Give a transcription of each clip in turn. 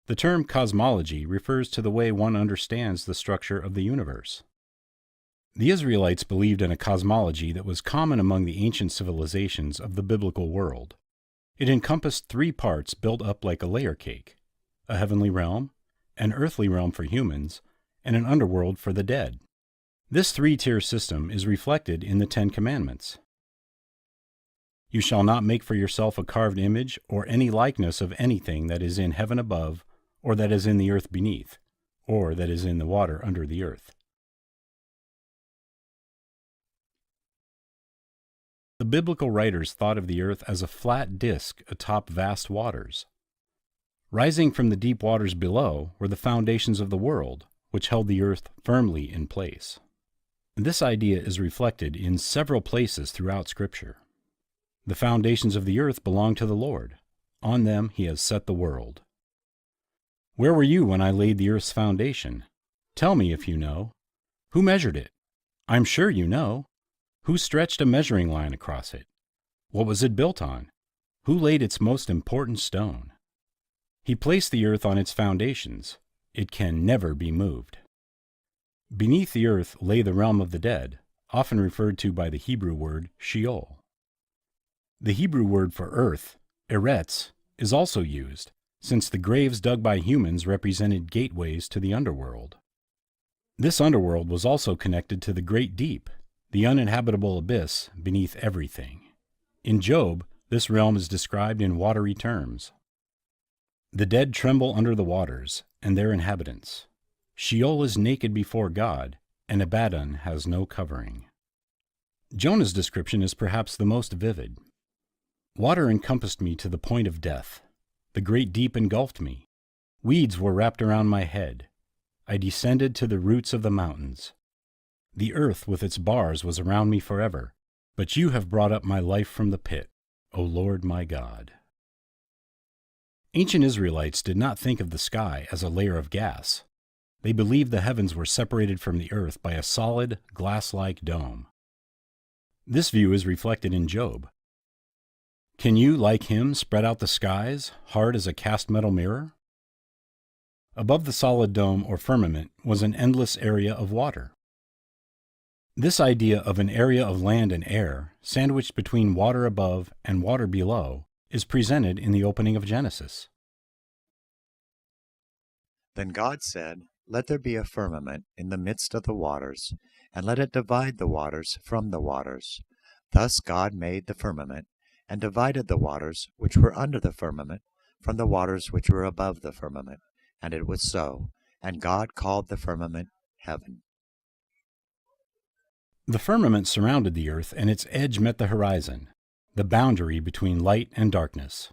The term cosmology refers to the way one understands the structure of the universe. The Israelites believed in a cosmology that was common among the ancient civilizations of the biblical world. It encompassed three parts built up like a layer cake: a heavenly realm, an earthly realm for humans, and an underworld for the dead. This three-tier system is reflected in the Ten Commandments. You shall not make for yourself a carved image or any likeness of anything that is in heaven above, or that is in the earth beneath, or that is in the water under the earth. The biblical writers thought of the earth as a flat disk atop vast waters. Rising from the deep waters below were the foundations of the world, which held the earth firmly in place. This idea is reflected in several places throughout Scripture. The foundations of the earth belong to the Lord. On them he has set the world. Where were you when I laid the earth's foundation? Tell me if you know. Who measured it? I'm sure you know. Who stretched a measuring line across it? What was it built on? Who laid its most important stone? He placed the earth on its foundations. It can never be moved. Beneath the earth lay the realm of the dead, often referred to by the Hebrew word Sheol. The Hebrew word for earth, eretz, is also used, since the graves dug by humans represented gateways to the underworld. This underworld was also connected to the great deep, the uninhabitable abyss beneath everything. In Job, this realm is described in watery terms. The dead tremble under the waters, and their inhabitants. Sheol is naked before God, and Abaddon has no covering. Jonah's description is perhaps the most vivid. Water encompassed me to the point of death. The great deep engulfed me. Weeds were wrapped around my head. I descended to the roots of the mountains. The earth with its bars was around me forever, but you have brought up my life from the pit, O Lord my God. Ancient Israelites did not think of the sky as a layer of gas. They believed the heavens were separated from the earth by a solid, glass-like dome. This view is reflected in Job. Can you, like him, spread out the skies, hard as a cast metal mirror? Above the solid dome or firmament was an endless area of water. This idea of an area of land and air, sandwiched between water above and water below, is presented in the opening of Genesis. Then God said, "Let there be a firmament in the midst of the waters, and let it divide the waters from the waters." Thus God made the firmament, and divided the waters which were under the firmament from the waters which were above the firmament. And it was so. And God called the firmament heaven. The firmament surrounded the earth, and its edge met the horizon, the boundary between light and darkness.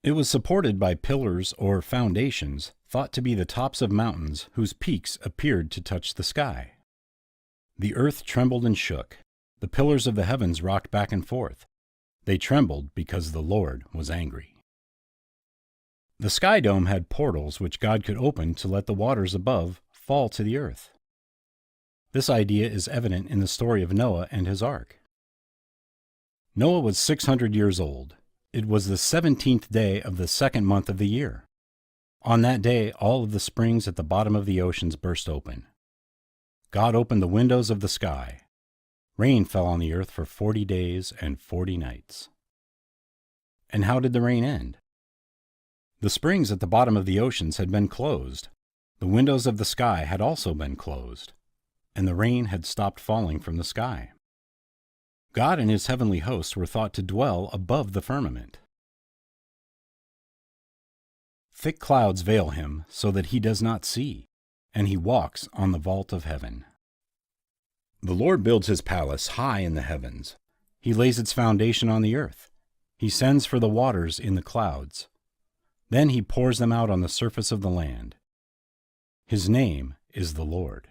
It was supported by pillars or foundations thought to be the tops of mountains whose peaks appeared to touch the sky. The earth trembled and shook. The pillars of the heavens rocked back and forth. They trembled because the Lord was angry. The sky dome had portals which God could open to let the waters above fall to the earth. This idea is evident in the story of Noah and his ark. Noah was 600 years old. It was the 17th day of the second month of the year. On that day, all of the springs at the bottom of the oceans burst open. God opened the windows of the sky. Rain fell on the earth for 40 days and 40 nights. And how did the rain end? The springs at the bottom of the oceans had been closed. The windows of the sky had also been closed, and the rain had stopped falling from the sky. God and his heavenly hosts were thought to dwell above the firmament. Thick clouds veil him so that he does not see, and he walks on the vault of heaven. The Lord builds his palace high in the heavens. He lays its foundation on the earth. He sends for the waters in the clouds. Then he pours them out on the surface of the land. His name is the Lord.